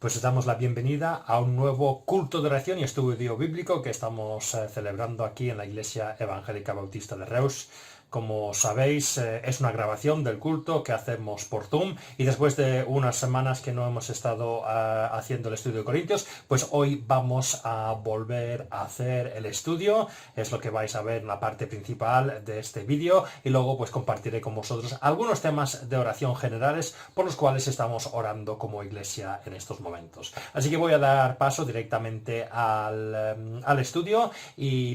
Pues os damos la bienvenida a un nuevo culto de oración y estudio bíblico que estamos celebrando aquí en la Iglesia Evangélica Bautista de Reus. Como sabéis, es una grabación del culto que hacemos por Zoom y después de unas semanas que no hemos estado haciendo el estudio de Corintios, pues hoy vamos a volver a hacer el estudio. Es lo que vais a ver en la parte principal de este vídeo y luego pues compartiré con vosotros algunos temas de oración generales por los cuales estamos orando como iglesia en estos momentos. Así que voy a dar paso directamente al estudio,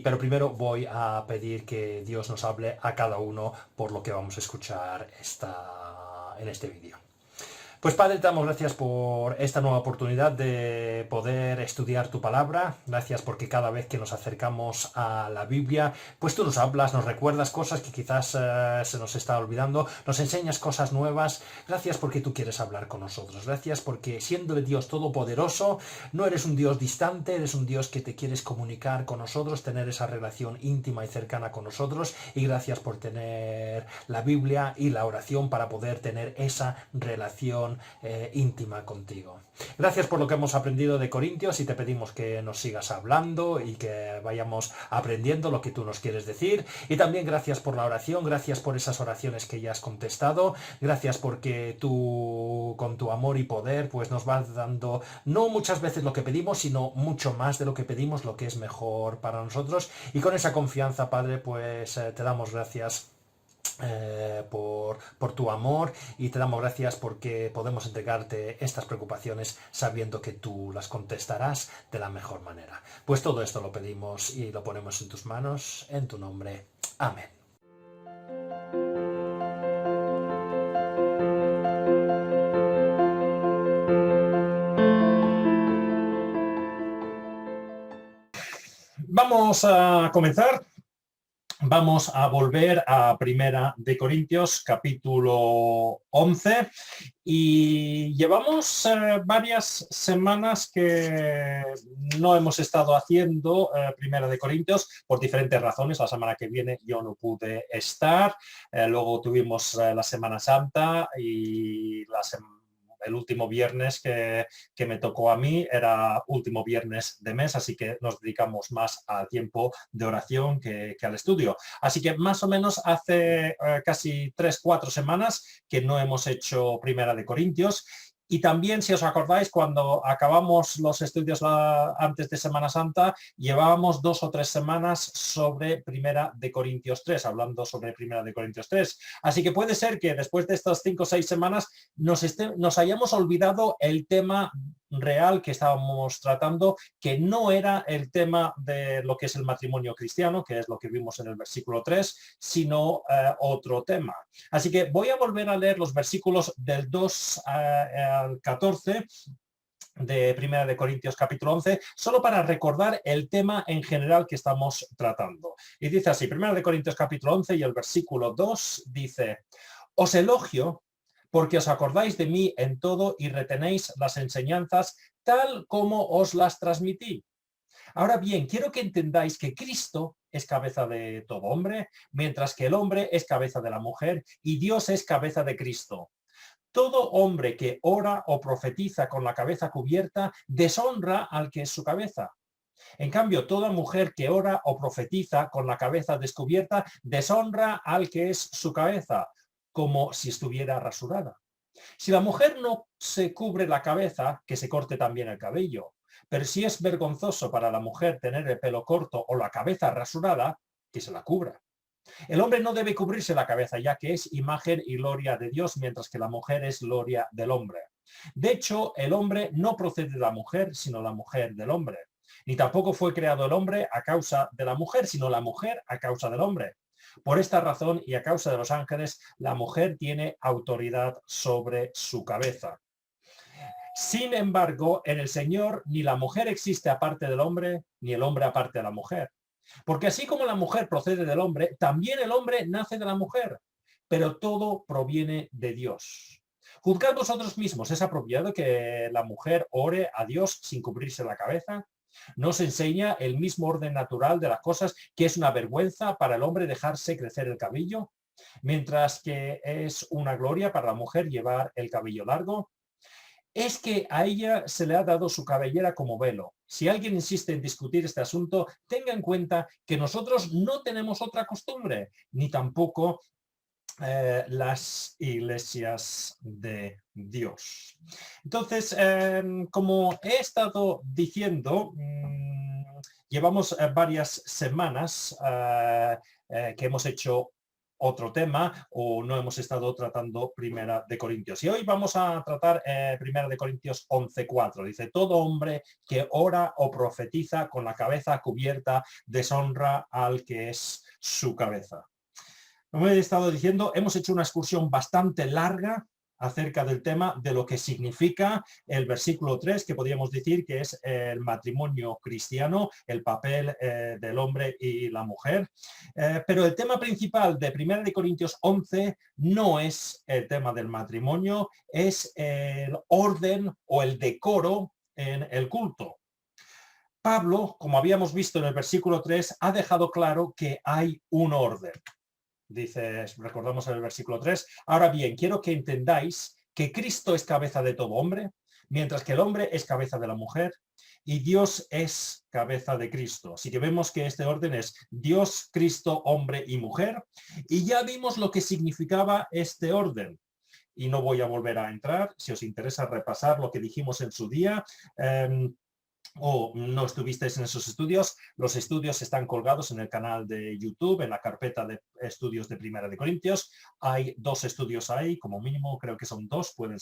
pero primero voy a pedir que Dios nos hable a cada uno por lo que vamos a escuchar en este vídeo. Pues Padre, te damos gracias por esta nueva oportunidad de poder estudiar tu palabra. Gracias porque cada vez que nos acercamos a la Biblia, pues tú nos hablas, nos recuerdas cosas que quizás se nos está olvidando, nos enseñas cosas nuevas. Gracias porque tú quieres hablar con nosotros. Gracias porque siendo el Dios todopoderoso, no eres un Dios distante, eres un Dios que te quieres comunicar con nosotros, tener esa relación íntima y cercana con nosotros. Y gracias por tener la Biblia y la oración para poder tener esa relación íntima contigo. Gracias por lo que hemos aprendido de Corintios y te pedimos que nos sigas hablando y que vayamos aprendiendo lo que tú nos quieres decir. Y también gracias por la oración, gracias por esas oraciones que ya has contestado, gracias porque tú con tu amor y poder pues nos vas dando no muchas veces lo que pedimos, sino mucho más de lo que pedimos, lo que es mejor para nosotros. Y con esa confianza, Padre, pues te damos gracias por tu amor y te damos gracias porque podemos entregarte estas preocupaciones sabiendo que tú las contestarás de la mejor manera. Pues todo esto lo pedimos y lo ponemos en tus manos, en tu nombre. Amén. Vamos a comenzar. Vamos a volver a Primera de Corintios, capítulo 11, y llevamos varias semanas que no hemos estado haciendo Primera de Corintios por diferentes razones. La semana que viene yo no pude estar, luego tuvimos la Semana Santa y el último viernes que me tocó a mí era último viernes de mes, así que nos dedicamos más al tiempo de oración que al estudio. Así que más o menos hace casi 3-4 semanas que no hemos hecho Primera de Corintios. Y también, si os acordáis, cuando acabamos los estudios antes de Semana Santa, llevábamos 2 o 3 semanas sobre Primera de Corintios 3, hablando sobre Primera de Corintios 3. Así que puede ser que después de estas 5 o 6 semanas nos hayamos olvidado el tema real que estábamos tratando, que no era el tema de lo que es el matrimonio cristiano, que es lo que vimos en el versículo 3, sino otro tema. Así que voy a volver a leer los versículos del 2 al 14 de Primera de Corintios capítulo 11, solo para recordar el tema en general que estamos tratando. Y dice así, Primera de Corintios capítulo 11 y el versículo 2 dice: os elogio porque os acordáis de mí en todo y retenéis las enseñanzas tal como os las transmití. Ahora bien, quiero que entendáis que Cristo es cabeza de todo hombre, mientras que el hombre es cabeza de la mujer y Dios es cabeza de Cristo. Todo hombre que ora o profetiza con la cabeza cubierta deshonra al que es su cabeza. En cambio, toda mujer que ora o profetiza con la cabeza descubierta deshonra al que es su cabeza, como si estuviera rasurada. Si la mujer no se cubre la cabeza, que se corte también el cabello. Pero si es vergonzoso para la mujer tener el pelo corto o la cabeza rasurada, que se la cubra. El hombre no debe cubrirse la cabeza, ya que es imagen y gloria de Dios, mientras que la mujer es gloria del hombre. De hecho, el hombre no procede de la mujer, sino la mujer del hombre. Ni tampoco fue creado el hombre a causa de la mujer, sino la mujer a causa del hombre. Por esta razón y a causa de los ángeles, la mujer tiene autoridad sobre su cabeza. Sin embargo, en el Señor ni la mujer existe aparte del hombre, ni el hombre aparte de la mujer. Porque así como la mujer procede del hombre, también el hombre nace de la mujer, pero todo proviene de Dios. Juzgad vosotros mismos, ¿es apropiado que la mujer ore a Dios sin cubrirse la cabeza? ¿No se enseña el mismo orden natural de las cosas, que es una vergüenza para el hombre dejarse crecer el cabello, mientras que es una gloria para la mujer llevar el cabello largo? es que a ella se le ha dado su cabellera como velo. Si alguien insiste en discutir este asunto, tenga en cuenta que nosotros no tenemos otra costumbre, ni tampoco las iglesias de Dios. Entonces, como he estado diciendo, llevamos varias semanas que hemos hecho otro tema o no hemos estado tratando Primera de Corintios. Y hoy vamos a tratar Primera de Corintios 11:4. Dice, todo hombre que ora o profetiza con la cabeza cubierta deshonra al que es su cabeza. Como he estado diciendo, hemos hecho una excursión bastante larga acerca del tema de lo que significa el versículo 3, que podríamos decir que es el matrimonio cristiano, el papel del hombre y la mujer. Pero el tema principal de 1 de Corintios 11 no es el tema del matrimonio, es el orden o el decoro en el culto. Pablo, como habíamos visto en el versículo 3, ha dejado claro que hay un orden. Dices, recordamos en el versículo 3, ahora bien, quiero que entendáis que Cristo es cabeza de todo hombre, mientras que el hombre es cabeza de la mujer y Dios es cabeza de Cristo. Así que vemos que este orden es Dios, Cristo, hombre y mujer. Y ya vimos lo que significaba este orden. Y no voy a volver a entrar, si os interesa repasar lo que dijimos en su día. O no estuvisteis en esos estudios, los estudios están colgados en el canal de YouTube, en la carpeta de estudios de Primera de Corintios. Hay 2 estudios ahí, como mínimo creo que son 2, puede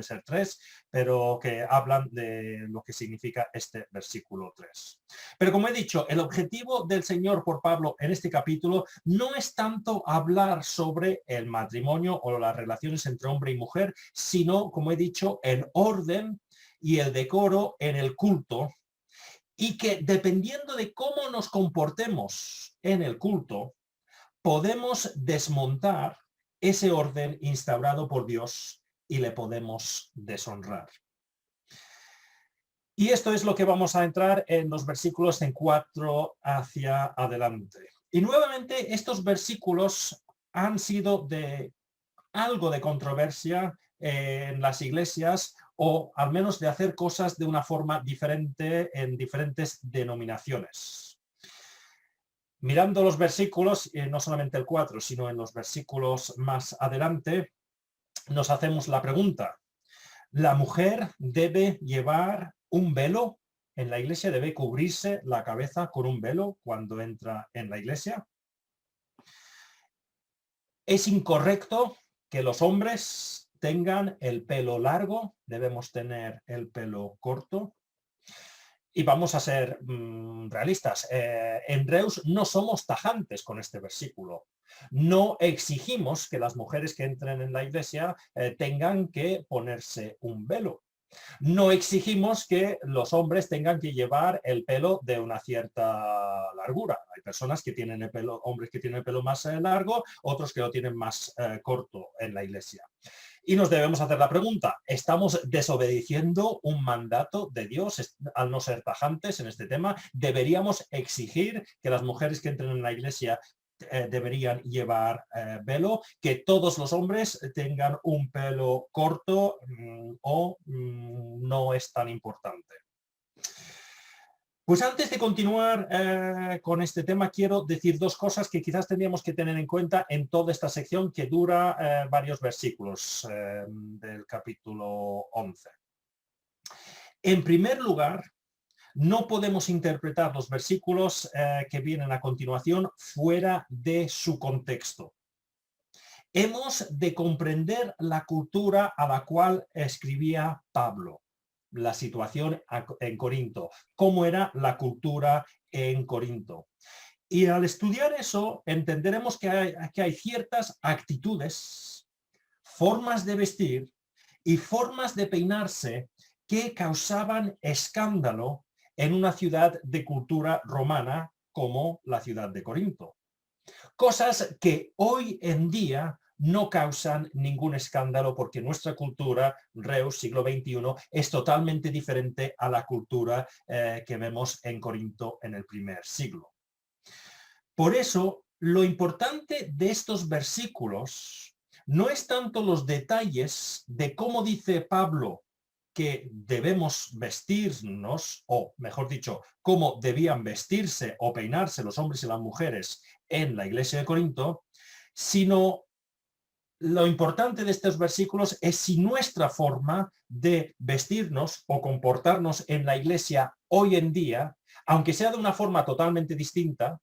ser 3, pero que hablan de lo que significa este versículo 3. Pero como he dicho, el objetivo del Señor por Pablo en este capítulo no es tanto hablar sobre el matrimonio o las relaciones entre hombre y mujer, sino, como he dicho, el orden y el decoro en el culto, y que dependiendo de cómo nos comportemos en el culto, podemos desmontar ese orden instaurado por Dios y le podemos deshonrar. Y esto es lo que vamos a entrar en los versículos en 4 hacia adelante. Y nuevamente estos versículos han sido de algo de controversia en las iglesias, o al menos de hacer cosas de una forma diferente en diferentes denominaciones. Mirando los versículos, no solamente el 4, sino en los versículos más adelante, nos hacemos la pregunta, ¿la mujer debe llevar un velo en la iglesia? ¿Debe cubrirse la cabeza con un velo cuando entra en la iglesia? ¿Es incorrecto que los hombres tengan el pelo largo? ¿Debemos tener el pelo corto? Y vamos a ser realistas. En Reus no somos tajantes con este versículo. No exigimos que las mujeres que entren en la iglesia tengan que ponerse un velo. No exigimos que los hombres tengan que llevar el pelo de una cierta largura. Hay personas que tienen el pelo, hombres que tienen el pelo más largo, otros que lo tienen más corto en la iglesia. Y nos debemos hacer la pregunta, ¿estamos desobedeciendo un mandato de Dios al no ser tajantes en este tema? ¿Deberíamos exigir que las mujeres que entren en la iglesia deberían llevar velo, que todos los hombres tengan un pelo corto o no es tan importante? Pues antes de continuar con este tema, quiero decir 2 cosas que quizás tendríamos que tener en cuenta en toda esta sección que dura varios versículos del capítulo 11. En primer lugar, no podemos interpretar los versículos que vienen a continuación fuera de su contexto. Hemos de comprender la cultura a la cual escribía Pablo, la situación en Corinto, cómo era la cultura en Corinto. Y al estudiar eso, entenderemos que hay ciertas actitudes, formas de vestir y formas de peinarse que causaban escándalo en una ciudad de cultura romana como la ciudad de Corinto. Cosas que hoy en día no causan ningún escándalo porque nuestra cultura, Reus, siglo XXI, es totalmente diferente a la cultura que vemos en Corinto en el primer siglo. Por eso, lo importante de estos versículos no es tanto los detalles de cómo dice Pablo que debemos vestirnos, o mejor dicho, cómo debían vestirse o peinarse los hombres y las mujeres en la iglesia de Corinto, sino lo importante de estos versículos es si nuestra forma de vestirnos o comportarnos en la iglesia hoy en día, aunque sea de una forma totalmente distinta,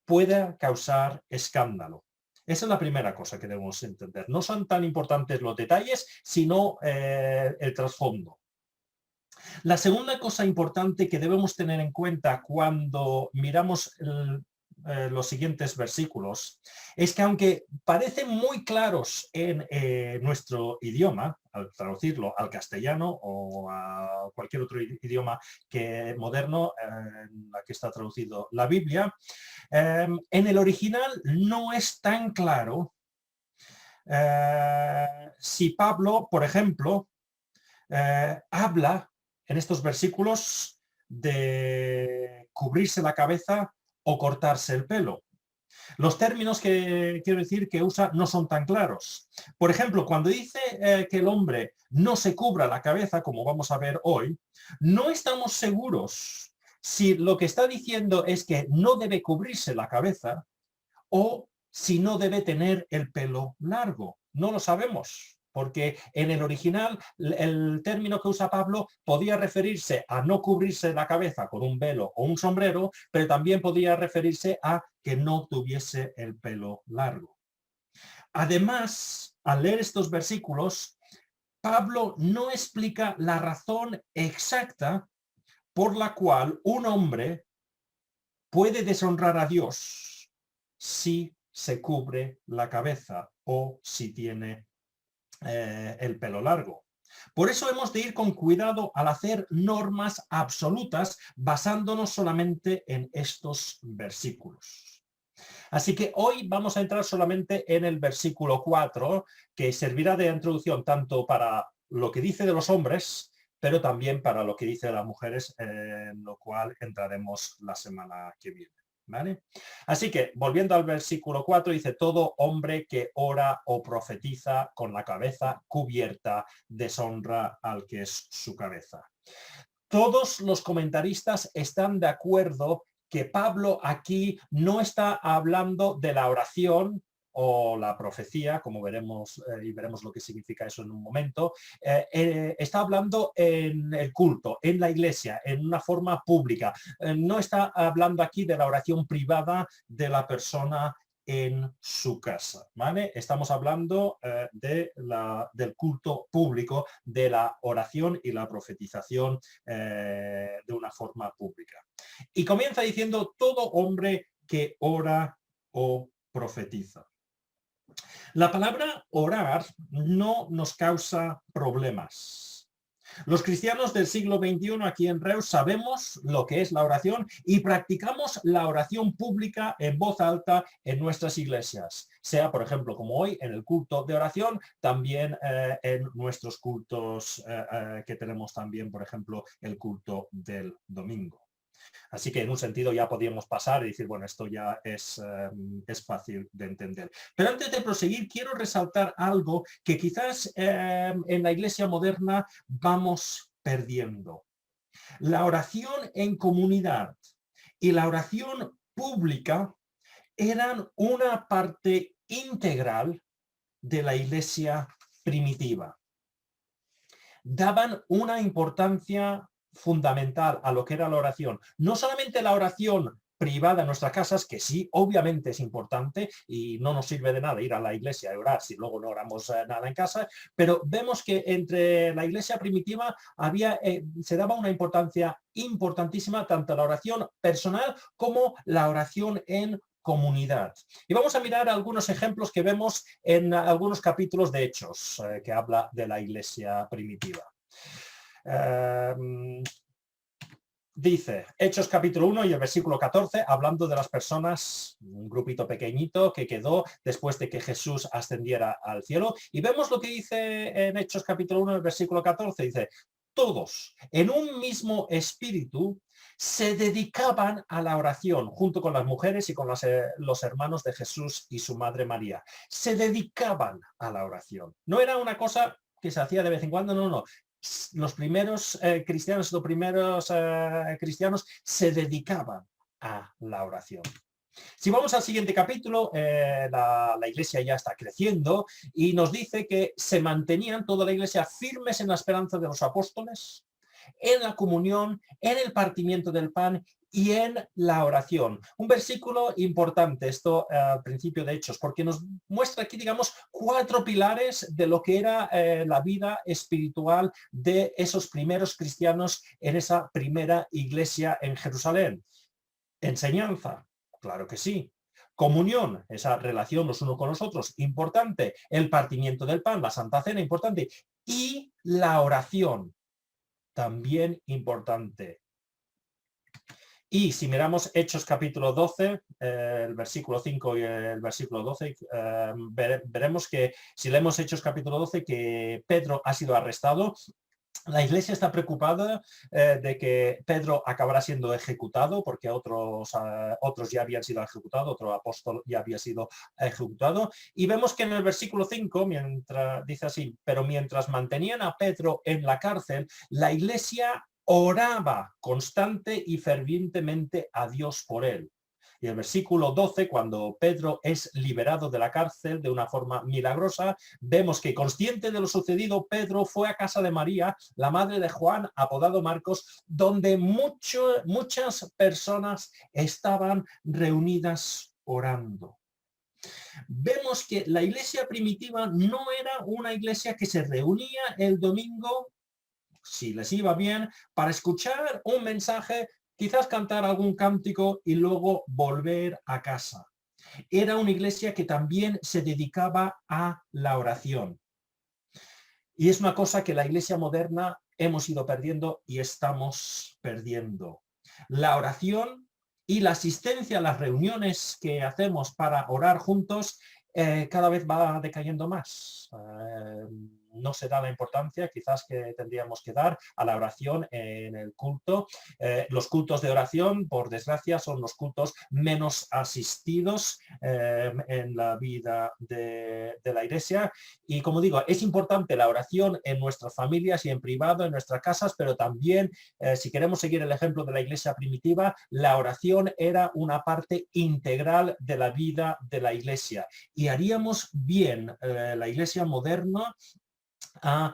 pueda causar escándalo. Esa es la primera cosa que debemos entender. No son tan importantes los detalles, sino el trasfondo. La segunda cosa importante que debemos tener en cuenta cuando miramos los siguientes versículos es que aunque parecen muy claros en nuestro idioma, al traducirlo al castellano o a cualquier otro idioma que moderno en la que está traducido la Biblia, en el original no es tan claro si Pablo, por ejemplo, habla en estos versículos de cubrirse la cabeza o cortarse el pelo. Los términos que quiero decir que usa no son tan claros. Por ejemplo, cuando dice que el hombre no se cubra la cabeza, como vamos a ver hoy, no estamos seguros si lo que está diciendo es que no debe cubrirse la cabeza o si no debe tener el pelo largo. No lo sabemos, porque en el original el término que usa Pablo podía referirse a no cubrirse la cabeza con un velo o un sombrero, pero también podía referirse a que no tuviese el pelo largo. Además, al leer estos versículos, Pablo no explica la razón exacta por la cual un hombre puede deshonrar a Dios si se cubre la cabeza o si tiene el pelo largo. Por eso hemos de ir con cuidado al hacer normas absolutas basándonos solamente en estos versículos. Así que hoy vamos a entrar solamente en el versículo 4, que servirá de introducción tanto para lo que dice de los hombres, pero también para lo que dice de las mujeres, en lo cual entraremos la semana que viene. ¿Vale? Así que, volviendo al versículo 4, dice, todo hombre que ora o profetiza con la cabeza cubierta deshonra al que es su cabeza. Todos los comentaristas están de acuerdo que Pablo aquí no está hablando de la oración o la profecía, como veremos y veremos lo que significa eso en un momento, está hablando en el culto, en la iglesia, en una forma pública. No está hablando aquí de la oración privada de la persona en su casa, ¿vale? Estamos hablando del culto público, de la oración y la profetización de una forma pública. Y comienza diciendo todo hombre que ora o profetiza. La palabra orar no nos causa problemas. Los cristianos del siglo XXI aquí en Reus sabemos lo que es la oración y practicamos la oración pública en voz alta en nuestras iglesias, sea por ejemplo como hoy en el culto de oración, también en nuestros cultos que tenemos también, por ejemplo, el culto del domingo. Así que en un sentido ya podríamos pasar y decir, bueno, esto ya es fácil de entender. Pero antes de proseguir, quiero resaltar algo que quizás en la iglesia moderna vamos perdiendo. La oración en comunidad y la oración pública eran una parte integral de la iglesia primitiva. Daban una importancia fundamental a lo que era la oración. No solamente la oración privada en nuestras casas, que sí, obviamente es importante y no nos sirve de nada ir a la iglesia a orar si luego no oramos nada en casa, pero vemos que entre la iglesia primitiva se daba una importancia importantísima tanto la oración personal como la oración en comunidad. Y vamos a mirar algunos ejemplos que vemos en algunos capítulos de Hechos, que habla de la iglesia primitiva. Dice, Hechos capítulo 1 y el versículo 14, hablando de las personas, un grupito pequeñito que quedó después de que Jesús ascendiera al cielo. Y vemos lo que dice en Hechos capítulo 1, el versículo 14, dice, todos en un mismo espíritu se dedicaban a la oración, junto con las mujeres y con los hermanos de Jesús y su madre María. Se dedicaban a la oración. No era una cosa que se hacía de vez en cuando, no. los primeros cristianos se dedicaban a la oración. Si vamos al siguiente capítulo, la iglesia ya está creciendo y nos dice que se mantenían toda la iglesia firmes en la esperanza de los apóstoles, en la comunión, en el partimiento del pan y en la oración. Un versículo importante, esto al principio de Hechos, porque nos muestra aquí, digamos, 4 pilares de lo que era la vida espiritual de esos primeros cristianos en esa primera iglesia en Jerusalén. Enseñanza, claro que sí. Comunión, esa relación los unos con los otros, importante. El partimiento del pan, la Santa Cena, importante. Y la oración, también importante. Y si miramos Hechos capítulo 12, el versículo 5 y el versículo 12, veremos que si leemos Hechos capítulo 12, que Pedro ha sido arrestado. La iglesia está preocupada de que Pedro acabará siendo ejecutado porque otros ya habían sido ejecutados, otro apóstol ya había sido ejecutado. Y vemos que en el versículo 5, dice así, pero mientras mantenían a Pedro en la cárcel, la iglesia oraba constante y fervientemente a Dios por él. Y el versículo 12, cuando Pedro es liberado de la cárcel de una forma milagrosa, vemos que consciente de lo sucedido, Pedro fue a casa de María, la madre de Juan, apodado Marcos, donde muchas personas estaban reunidas orando. Vemos que la iglesia primitiva no era una iglesia que se reunía el domingo, si les iba bien, para escuchar un mensaje, quizás cantar algún cántico y luego volver a casa. Era una iglesia que también se dedicaba a la oración. Y es una cosa que la iglesia moderna hemos ido perdiendo y estamos perdiendo. La oración y la asistencia a las reuniones que hacemos para orar juntos cada vez va decayendo más. No se da la importancia quizás que tendríamos que dar a la oración en el culto. Los cultos de oración, por desgracia, son los cultos menos asistidos en la vida de la iglesia. Y como digo, es importante la oración en nuestras familias y en privado, en nuestras casas, pero también, si queremos seguir el ejemplo de la iglesia primitiva, la oración era una parte integral de la vida de la iglesia. Y haríamos bien la iglesia moderna a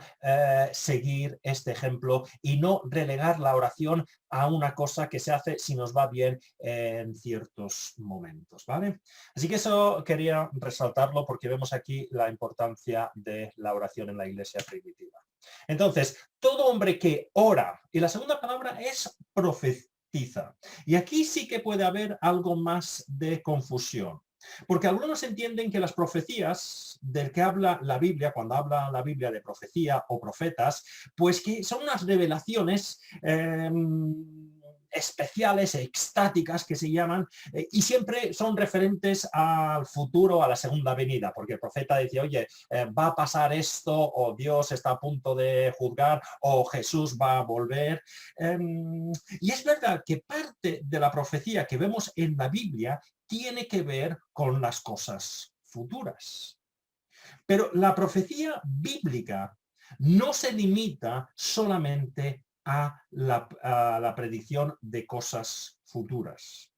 seguir este ejemplo y no relegar la oración a una cosa que se hace si nos va bien en ciertos momentos, ¿vale? Así que eso quería resaltarlo porque vemos aquí la importancia de la oración en la iglesia primitiva. Entonces, todo hombre que ora, y la segunda palabra es profetiza, y aquí sí que puede haber algo más de confusión. Porque algunos entienden que las profecías del que habla la Biblia, cuando habla la Biblia de profecía o profetas, pues que son unas revelaciones especiales, extáticas que se llaman, y siempre son referentes al futuro, a la segunda venida, porque el profeta dice, oye, va a pasar esto, o Dios está a punto de juzgar, o Jesús va a volver. Y es verdad que parte de la profecía que vemos en la Biblia tiene que ver con las cosas futuras. Pero la profecía bíblica no se limita solamente a la predicción de cosas futuras.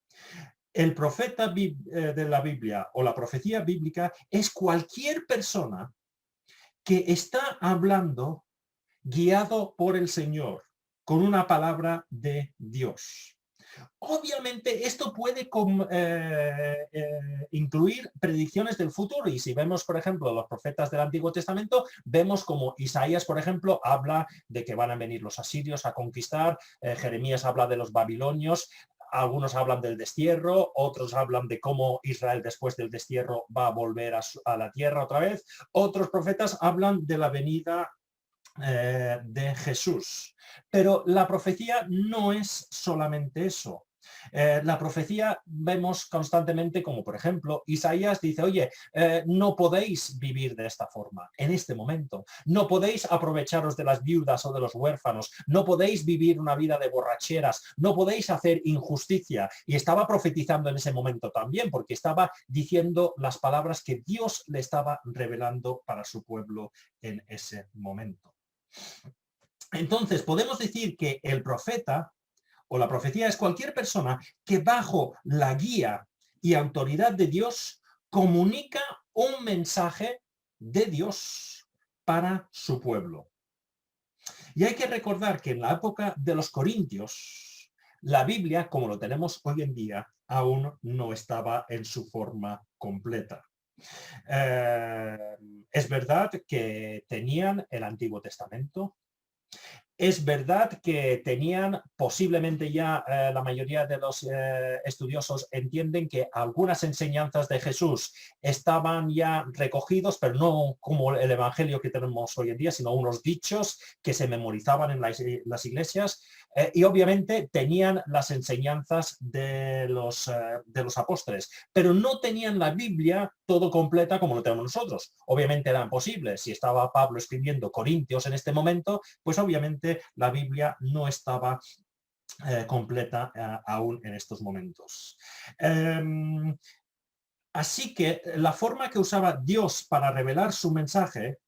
El profeta de la Biblia o la profecía bíblica es cualquier persona que está hablando guiado por el Señor con una palabra de Dios. Obviamente esto puede incluir predicciones del futuro y si vemos, por ejemplo, los profetas del Antiguo Testamento, vemos como Isaías, por ejemplo, habla de que van a venir los asirios a conquistar, Jeremías habla de los babilonios, algunos hablan del destierro, otros hablan de cómo Israel después del destierro va a volver a la tierra otra vez, otros profetas hablan de la venida de Jesús. Pero la profecía no es solamente eso. La profecía vemos constantemente como, por ejemplo, Isaías dice, oye, no podéis vivir de esta forma en este momento. No podéis aprovecharos de las viudas o de los huérfanos. No podéis vivir una vida de borracheras. No podéis hacer injusticia. Y estaba profetizando en ese momento también, porque estaba diciendo las palabras que Dios le estaba revelando para su pueblo en ese momento. Entonces, podemos decir que el profeta o la profecía es cualquier persona que bajo la guía y autoridad de Dios comunica un mensaje de Dios para su pueblo. Y hay que recordar que en la época de los Corintios, la Biblia, como lo tenemos hoy en día, aún no estaba en su forma completa. Es verdad que tenían el Antiguo Testamento. Es verdad que tenían posiblemente ya la mayoría de los estudiosos entienden que algunas enseñanzas de Jesús estaban ya recogidos, pero no como el evangelio que tenemos hoy en día, sino unos dichos que se memorizaban en las iglesias y obviamente tenían las enseñanzas de los apóstoles, pero no tenían la Biblia todo completa como lo tenemos nosotros. Obviamente eran posibles. Si estaba Pablo escribiendo Corintios en este momento, pues obviamente la Biblia no estaba completa aún en estos momentos. Así que la forma que usaba Dios para revelar su mensaje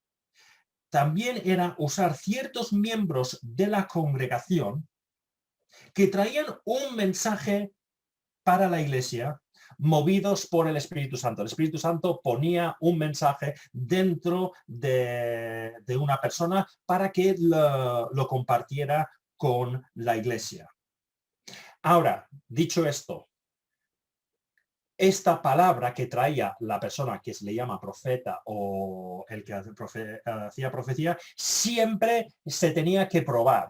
también era usar ciertos miembros de la congregación que traían un mensaje para la iglesia, movidos por el Espíritu Santo. El Espíritu Santo ponía un mensaje dentro de una persona para que lo compartiera con la iglesia. Ahora, dicho esto, esta palabra que traía la persona que se le llama profeta o el que hacía profecía, siempre se tenía que probar.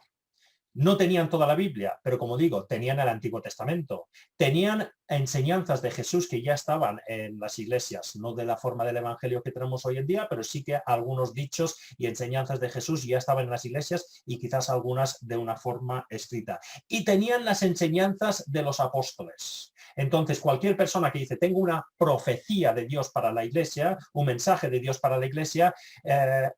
No tenían toda la Biblia, pero como digo, tenían el Antiguo Testamento. Tenían enseñanzas de Jesús que ya estaban en las iglesias, no de la forma del Evangelio que tenemos hoy en día, pero sí que algunos dichos y enseñanzas de Jesús ya estaban en las iglesias y quizás algunas de una forma escrita. Y tenían las enseñanzas de los apóstoles. Entonces, cualquier persona que dice, tengo una profecía de Dios para la iglesia, un mensaje de Dios para la iglesia,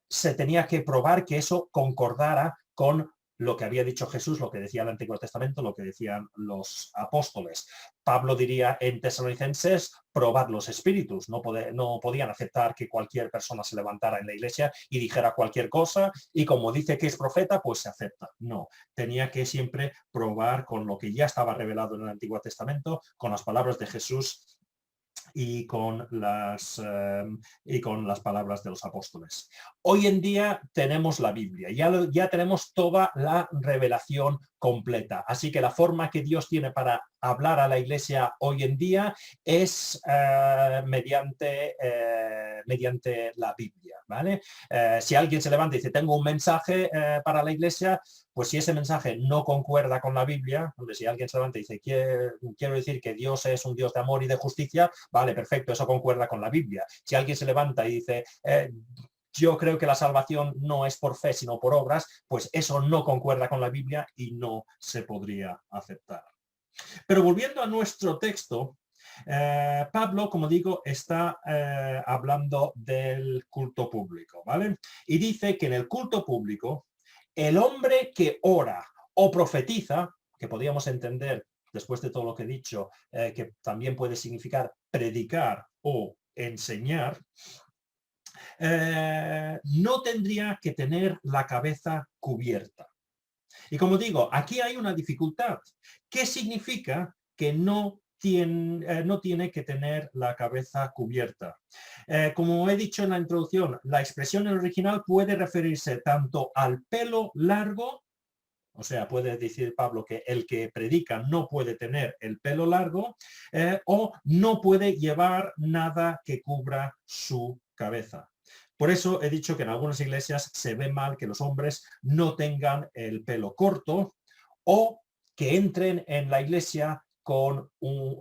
se tenía que probar que eso concordara con lo que había dicho Jesús, lo que decía el Antiguo Testamento, lo que decían los apóstoles. Pablo diría en Tesalonicenses, probad los espíritus. No podían aceptar que cualquier persona se levantara en la iglesia y dijera cualquier cosa y como dice que es profeta, pues se acepta. No, tenía que siempre probar con lo que ya estaba revelado en el Antiguo Testamento, con las palabras de Jesús y con las palabras de los apóstoles. Hoy en día tenemos la Biblia, ya tenemos toda la revelación completa. Así que la forma que Dios tiene para hablar a la iglesia hoy en día es mediante la Biblia, ¿vale? Si alguien se levanta y dice, tengo un mensaje para la iglesia, pues si ese mensaje no concuerda con la Biblia, hombre, si alguien se levanta y dice, quiero decir que Dios es un Dios de amor y de justicia, vale, perfecto, eso concuerda con la Biblia. Si alguien se levanta y dice, yo creo que la salvación no es por fe, sino por obras, pues eso no concuerda con la Biblia y no se podría aceptar. Pero volviendo a nuestro texto, Pablo, como digo, está hablando del culto público, ¿vale? Y dice que en el culto público, el hombre que ora o profetiza, que podríamos entender, después de todo lo que he dicho, que también puede significar predicar o enseñar, no tendría que tener la cabeza cubierta. Y como digo, aquí hay una dificultad. ¿Qué significa que no tiene que tener la cabeza cubierta? Como he dicho en la introducción, la expresión en original puede referirse tanto al pelo largo, o sea, puede decir Pablo que el que predica no puede tener el pelo largo o no puede llevar nada que cubra su cabeza. Por eso he dicho que en algunas iglesias se ve mal que los hombres no tengan el pelo corto o que entren en la iglesia con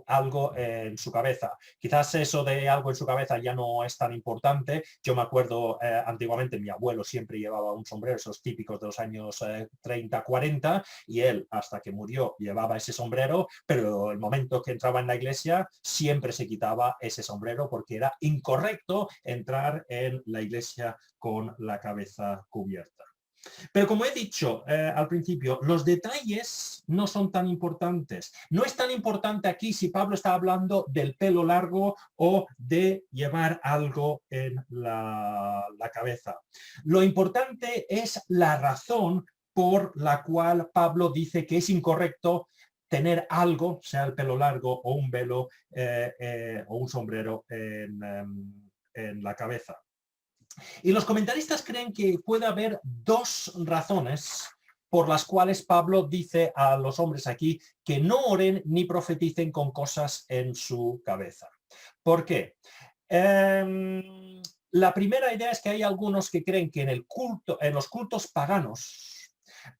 algo en su cabeza. Quizás eso de algo en su cabeza ya no es tan importante. Yo me acuerdo antiguamente mi abuelo siempre llevaba un sombrero, esos típicos de los años 30, 40, y él hasta que murió llevaba ese sombrero, pero el momento que entraba en la iglesia siempre se quitaba ese sombrero porque era incorrecto entrar en la iglesia con la cabeza cubierta. Pero como he dicho al principio, los detalles no son tan importantes. No es tan importante aquí si Pablo está hablando del pelo largo o de llevar algo en la cabeza. Lo importante es la razón por la cual Pablo dice que es incorrecto tener algo, sea el pelo largo o un velo o un sombrero en la cabeza. Y los comentaristas creen que puede haber dos razones por las cuales Pablo dice a los hombres aquí que no oren ni profeticen con cosas en su cabeza. ¿Por qué? La primera idea es que hay algunos que creen que en los cultos paganos,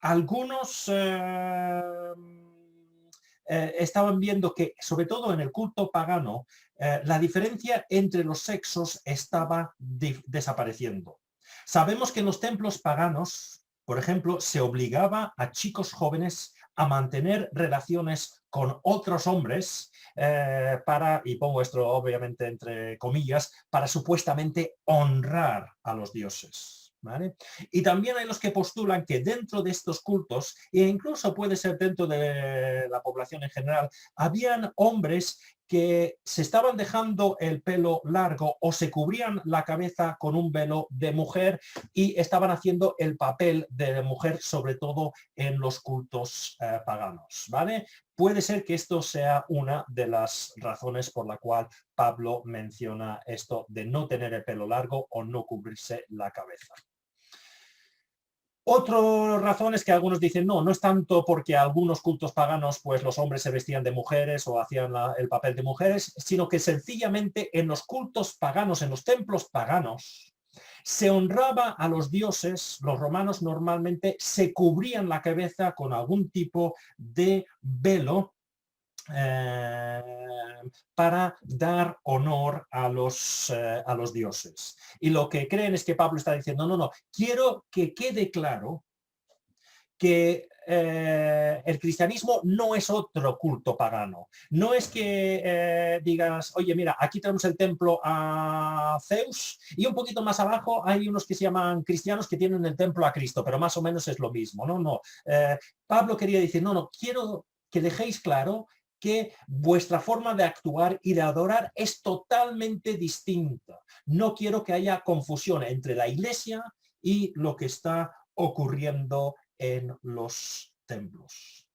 algunos estaban viendo que, sobre todo en el culto pagano, la diferencia entre los sexos estaba desapareciendo. Sabemos que en los templos paganos, por ejemplo, se obligaba a chicos jóvenes a mantener relaciones con otros hombres para, y pongo esto obviamente entre comillas, para supuestamente honrar a los dioses. ¿Vale? Y también hay los que postulan que dentro de estos cultos, e incluso puede ser dentro de la población en general, habían hombres que se estaban dejando el pelo largo o se cubrían la cabeza con un velo de mujer y estaban haciendo el papel de mujer, sobre todo en los cultos paganos, ¿vale? Puede ser que esto sea una de las razones por la cual Pablo menciona esto de no tener el pelo largo o no cubrirse la cabeza. Otra razón es que algunos dicen no es tanto porque algunos cultos paganos pues los hombres se vestían de mujeres o hacían el papel de mujeres, sino que sencillamente en los cultos paganos, en los templos paganos, se honraba a los dioses. Los romanos normalmente se cubrían la cabeza con algún tipo de velo para dar honor a los dioses. Y lo que creen es que Pablo está diciendo, no, quiero que quede claro que el cristianismo no es otro culto pagano. No es que digas, oye, mira, aquí tenemos el templo a Zeus y un poquito más abajo hay unos que se llaman cristianos que tienen el templo a Cristo, pero más o menos es lo mismo. No. Pablo quería decir, no, quiero que dejéis claro que vuestra forma de actuar y de adorar es totalmente distinta. No quiero que haya confusión entre la iglesia y lo que está ocurriendo en los templos.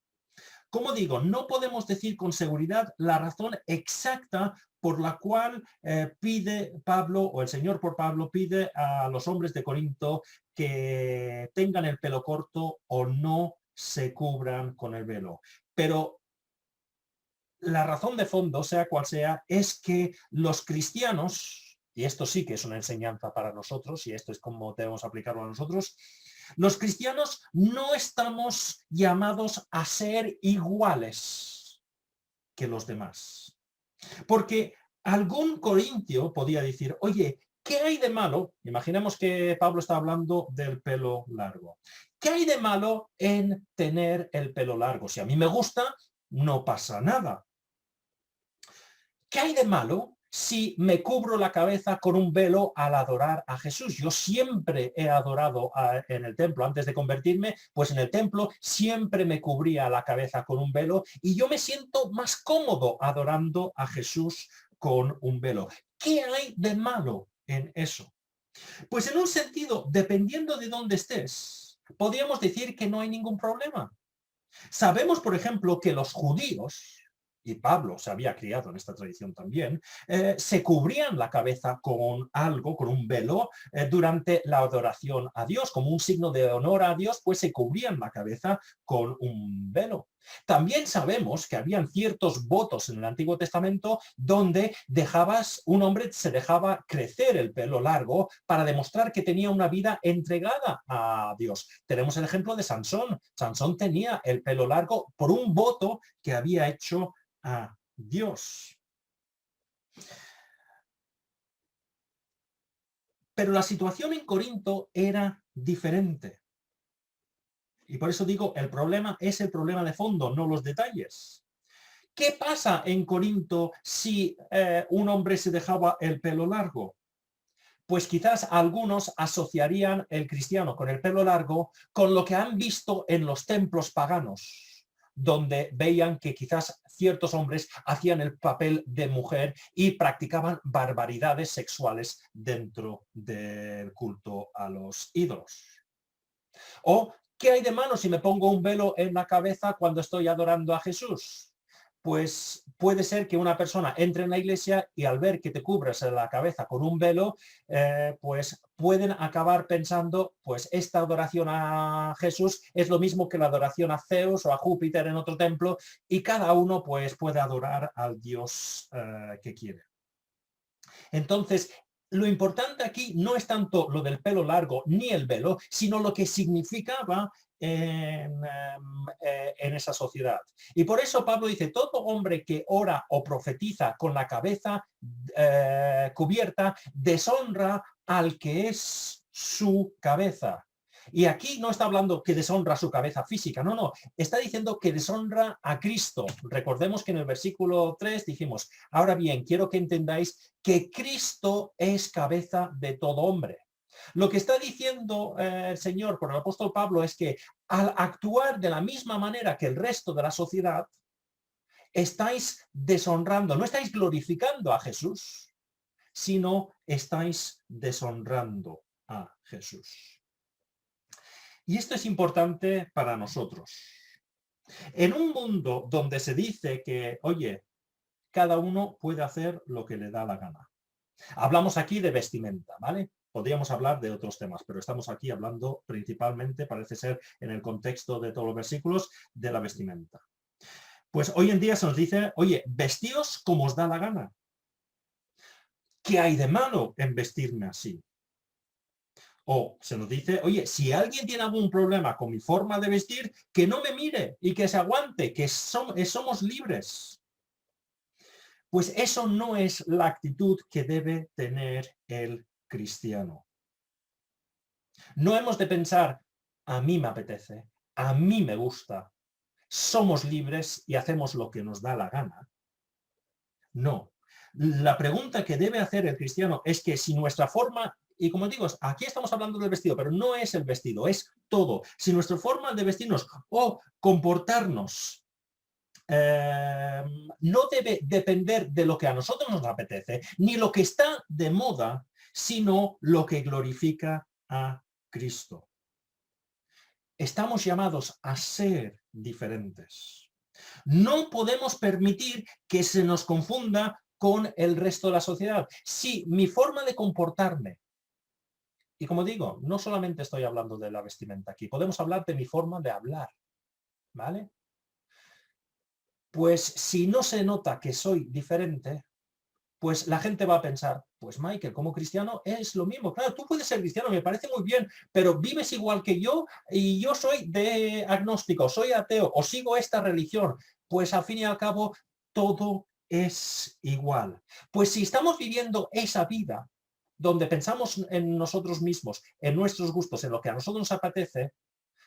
Como digo, no podemos decir con seguridad la razón exacta por la cual pide Pablo, o el Señor por Pablo, pide a los hombres de Corinto que tengan el pelo corto o no se cubran con el velo. Pero la razón de fondo, sea cual sea, es que los cristianos, y esto sí que es una enseñanza para nosotros, y esto es como debemos aplicarlo a nosotros, los cristianos no estamos llamados a ser iguales que los demás. Porque algún corintio podía decir, oye, ¿qué hay de malo? Imaginemos que Pablo está hablando del pelo largo. ¿Qué hay de malo en tener el pelo largo? Si a mí me gusta, no pasa nada. ¿Qué hay de malo si me cubro la cabeza con un velo al adorar a Jesús? Yo siempre he adorado en el templo. Antes de convertirme, pues en el templo siempre me cubría la cabeza con un velo y yo me siento más cómodo adorando a Jesús con un velo. ¿Qué hay de malo en eso? Pues en un sentido, dependiendo de dónde estés, podríamos decir que no hay ningún problema. Sabemos, por ejemplo, que los judíos, y Pablo se había criado en esta tradición también, se cubrían la cabeza con algo, con un velo, durante la adoración a Dios. Como un signo de honor a Dios, pues se cubrían la cabeza con un velo. También sabemos que habían ciertos votos en el Antiguo Testamento donde un hombre se dejaba crecer el pelo largo para demostrar que tenía una vida entregada a Dios. Tenemos el ejemplo de Sansón. Sansón tenía el pelo largo por un voto que había hecho a Dios. Pero la situación en Corinto era diferente. Y por eso digo, el problema es el problema de fondo, no los detalles. ¿Qué pasa en Corinto si un hombre se dejaba el pelo largo? Pues quizás algunos asociarían el cristiano con el pelo largo con lo que han visto en los templos paganos, donde veían que quizás ciertos hombres hacían el papel de mujer y practicaban barbaridades sexuales dentro del culto a los ídolos. O ¿Qué hay de malo si me pongo un velo en la cabeza cuando estoy adorando a Jesús? Pues puede ser que una persona entre en la iglesia y al ver que te cubres la cabeza con un velo, pues pueden acabar pensando, pues esta adoración a Jesús es lo mismo que la adoración a Zeus o a Júpiter en otro templo, y cada uno pues puede adorar al Dios que quiere. Entonces, lo importante aquí no es tanto lo del pelo largo ni el velo, sino lo que significaba en esa sociedad. Y por eso Pablo dice, todo hombre que ora o profetiza con la cabeza cubierta deshonra al que es su cabeza. Y aquí no está hablando que deshonra su cabeza física, no, no, está diciendo que deshonra a Cristo. Recordemos que en el versículo 3 dijimos, ahora bien, quiero que entendáis que Cristo es cabeza de todo hombre. Lo que está diciendo el Señor por el apóstol Pablo es que al actuar de la misma manera que el resto de la sociedad, estáis deshonrando, no estáis glorificando a Jesús, sino estáis deshonrando a Jesús. Y esto es importante para nosotros. En un mundo donde se dice que, oye, cada uno puede hacer lo que le da la gana. Hablamos aquí de vestimenta, ¿vale? Podríamos hablar de otros temas, pero estamos aquí hablando principalmente, parece ser, en el contexto de todos los versículos, de la vestimenta. Pues hoy en día se nos dice, oye, vestíos como os da la gana. ¿Qué hay de malo en vestirme así? O se nos dice, oye, si alguien tiene algún problema con mi forma de vestir, que no me mire y que se aguante, que somos libres. Pues eso no es la actitud que debe tener el cristiano. No hemos de pensar, a mí me apetece, a mí me gusta, somos libres y hacemos lo que nos da la gana. No. La pregunta que debe hacer el cristiano es que si nuestra forma, y como digo, aquí estamos hablando del vestido, pero no es el vestido, es todo. Si nuestra forma de vestirnos o comportarnos no debe depender de lo que a nosotros nos apetece, ni lo que está de moda, sino lo que glorifica a Cristo. Estamos llamados a ser diferentes. No podemos permitir que se nos confunda con el resto de la sociedad. Si mi forma de comportarme, y como digo, no solamente estoy hablando de la vestimenta aquí, podemos hablar de mi forma de hablar, ¿vale? Pues si no se nota que soy diferente, pues la gente va a pensar, pues Michael, como cristiano es lo mismo. Claro, tú puedes ser cristiano, me parece muy bien, pero vives igual que yo y yo soy de agnóstico, soy ateo o sigo esta religión. Pues al fin y al cabo, todo es igual. Pues si estamos viviendo esa vida donde pensamos en nosotros mismos, en nuestros gustos, en lo que a nosotros nos apetece,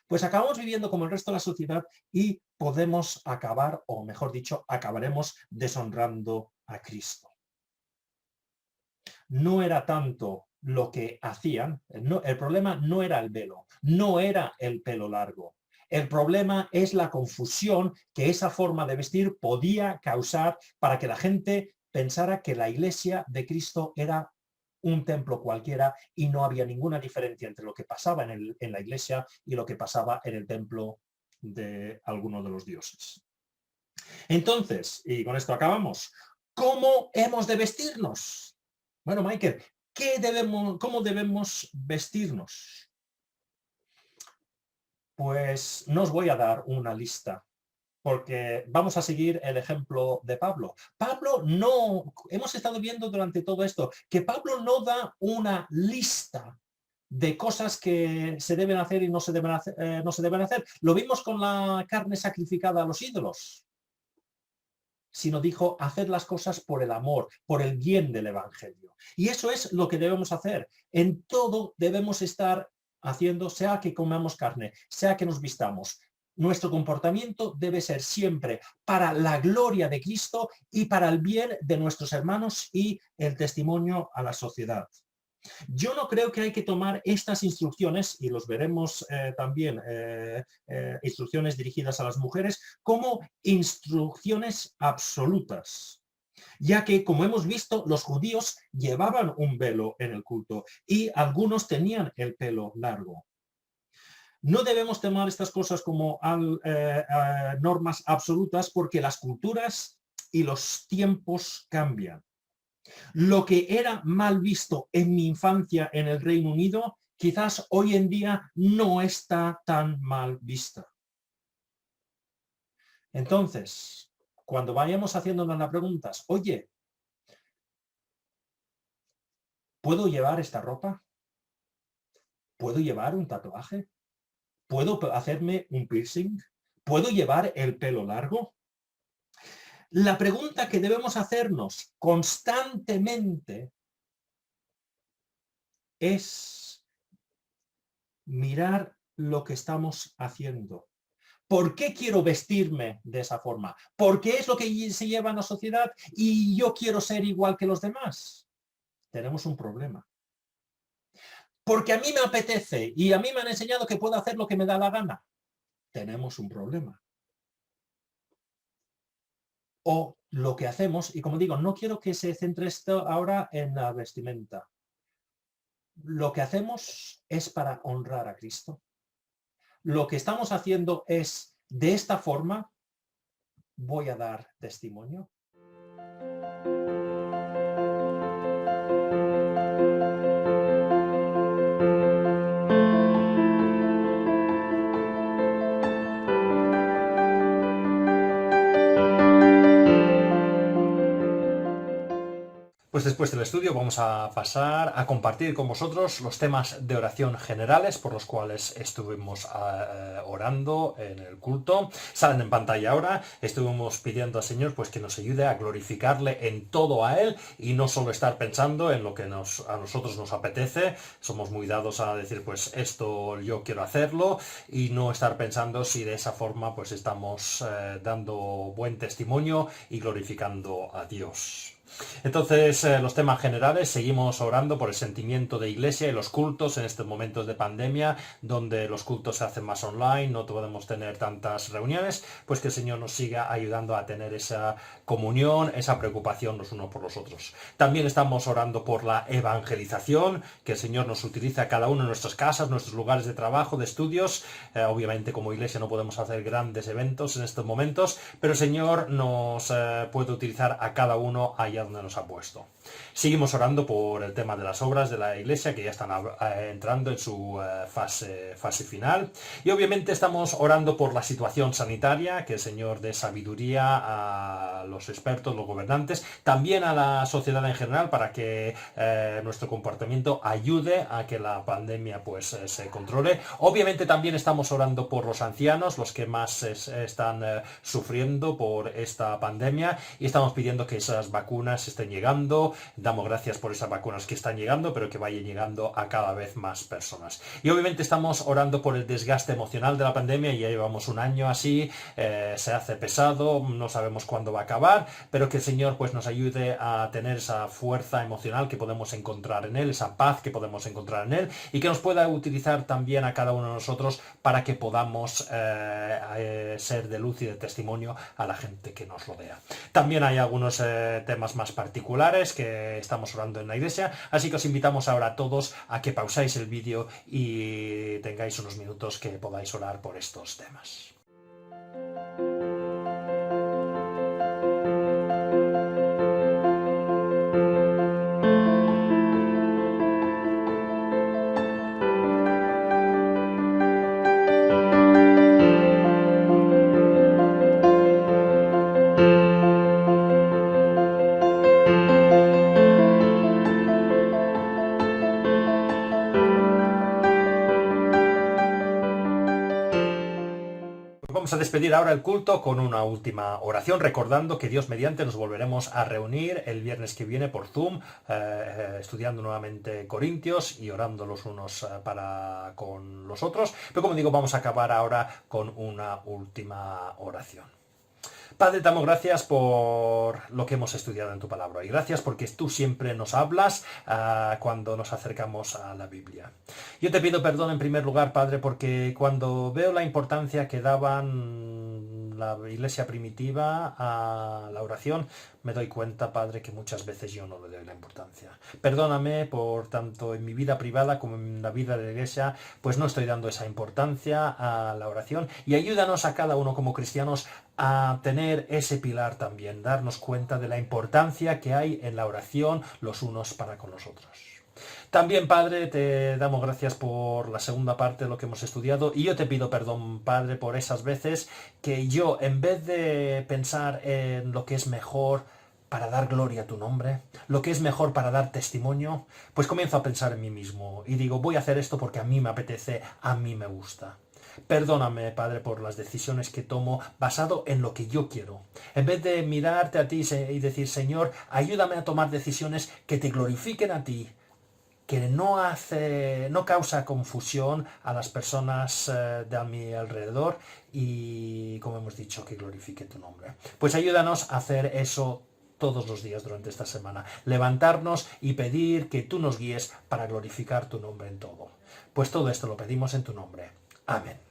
pues acabamos viviendo como el resto de la sociedad y podemos acabar, o mejor dicho, acabaremos deshonrando a Cristo. No era tanto lo que hacían, el problema no era el velo, no era el pelo largo. El problema es la confusión que esa forma de vestir podía causar para que la gente pensara que la iglesia de Cristo era un templo cualquiera y no había ninguna diferencia entre lo que pasaba en la iglesia y lo que pasaba en el templo de alguno de los dioses. Entonces, y con esto acabamos, ¿cómo hemos de vestirnos? Bueno, Michael, ¿cómo debemos vestirnos? Pues no os voy a dar una lista, porque vamos a seguir el ejemplo de Pablo. Pablo no, hemos estado viendo durante todo esto, que Pablo no da una lista de cosas que se deben hacer y no se deben hacer, no se deben hacer. Lo vimos con la carne sacrificada a los ídolos, sino dijo, haced las cosas por el amor, por el bien del evangelio. Y eso es lo que debemos hacer. En todo debemos estar haciendo, sea que comamos carne, sea que nos vistamos. Nuestro comportamiento debe ser siempre para la gloria de Cristo y para el bien de nuestros hermanos y el testimonio a la sociedad. Yo no creo que hay que tomar estas instrucciones, y los veremos también, instrucciones dirigidas a las mujeres, como instrucciones absolutas, ya que, como hemos visto, los judíos llevaban un velo en el culto y algunos tenían el pelo largo. No debemos tomar estas cosas como normas absolutas porque las culturas y los tiempos cambian. Lo que era mal visto en mi infancia en el Reino Unido, quizás hoy en día no está tan mal vista. Entonces, cuando vayamos haciéndonos las preguntas, oye, ¿puedo llevar esta ropa? ¿Puedo llevar un tatuaje? ¿Puedo hacerme un piercing? ¿Puedo llevar el pelo largo? La pregunta que debemos hacernos constantemente es mirar lo que estamos haciendo. ¿Por qué quiero vestirme de esa forma? ¿Por qué es lo que se lleva en la sociedad y yo quiero ser igual que los demás? Tenemos un problema. Porque a mí me apetece y a mí me han enseñado que puedo hacer lo que me da la gana. Tenemos un problema. O lo que hacemos, y como digo, no quiero que se centre esto ahora en la vestimenta. Lo que hacemos es para honrar a Cristo. Lo que estamos haciendo es, de esta forma, voy a dar testimonio. Pues después del estudio vamos a pasar a compartir con vosotros los temas de oración generales por los cuales estuvimos orando en el culto. Salen en pantalla ahora. Estuvimos pidiendo al Señor pues que nos ayude a glorificarle en todo a Él y no solo estar pensando en lo que a nosotros nos apetece. Somos muy dados a decir pues esto yo quiero hacerlo y no estar pensando si de esa forma pues estamos dando buen testimonio y glorificando a Dios. Entonces, los temas generales, seguimos orando por el sentimiento de iglesia y los cultos en estos momentos de pandemia, donde los cultos se hacen más online, no podemos tener tantas reuniones, pues que el Señor nos siga ayudando a tener esa comunión, esa preocupación los unos por los otros. También estamos orando por la evangelización, que el Señor nos utilice a cada uno en nuestras casas, nuestros lugares de trabajo, de estudios. Obviamente como iglesia no podemos hacer grandes eventos en estos momentos, pero el Señor nos puede utilizar a cada uno allá donde nos ha puesto. Seguimos orando por el tema de las obras de la iglesia que ya están entrando en su fase final, y obviamente estamos orando por la situación sanitaria, que el Señor dé sabiduría a los expertos, los gobernantes, también a la sociedad en general, para que nuestro comportamiento ayude a que la pandemia pues se controle. Obviamente también estamos orando por los ancianos, los que más están sufriendo por esta pandemia, y estamos pidiendo que esas vacunas estén llegando. Damos gracias por esas vacunas que están llegando, pero que vayan llegando a cada vez más personas. Y obviamente estamos orando por el desgaste emocional de la pandemia. Ya llevamos un año así, se hace pesado, no sabemos cuándo va a acabar, pero que el Señor pues nos ayude a tener esa fuerza emocional que podemos encontrar en Él, esa paz que podemos encontrar en Él, y que nos pueda utilizar también a cada uno de nosotros para que podamos ser de luz y de testimonio a la gente que nos rodea. También hay algunos temas más particulares que estamos orando en la iglesia, así que os invitamos ahora a todos a que pausáis el vídeo y tengáis unos minutos que podáis orar por estos temas. Vamos a despedir ahora el culto con una última oración, recordando que Dios mediante nos volveremos a reunir el viernes que viene por Zoom, estudiando nuevamente Corintios y orando los unos para con los otros. Pero como digo, vamos a acabar ahora con una última oración. Padre, te damos gracias por lo que hemos estudiado en tu palabra, y gracias porque tú siempre nos hablas cuando nos acercamos a la Biblia. Yo te pido perdón en primer lugar, Padre, porque cuando veo la importancia que daban la iglesia primitiva a la oración, me doy cuenta, Padre, que muchas veces yo no le doy la importancia. Perdóname por tanto en mi vida privada como en la vida de la iglesia, pues no estoy dando esa importancia a la oración, y ayúdanos a cada uno como cristianos a tener ese pilar también, darnos cuenta de la importancia que hay en la oración los unos para con los otros. También, Padre, te damos gracias por la segunda parte de lo que hemos estudiado, y yo te pido perdón, Padre, por esas veces que yo, en vez de pensar en lo que es mejor para dar gloria a tu nombre, lo que es mejor para dar testimonio, pues comienzo a pensar en mí mismo y digo, voy a hacer esto porque a mí me apetece, a mí me gusta. Perdóname, Padre, por las decisiones que tomo basado en lo que yo quiero. En vez de mirarte a ti y decir, Señor, ayúdame a tomar decisiones que te glorifiquen a ti, que no causa confusión a las personas de a mi alrededor y, como hemos dicho, que glorifique tu nombre. Pues ayúdanos a hacer eso todos los días durante esta semana. Levantarnos y pedir que tú nos guíes para glorificar tu nombre en todo. Pues todo esto lo pedimos en tu nombre. Amén.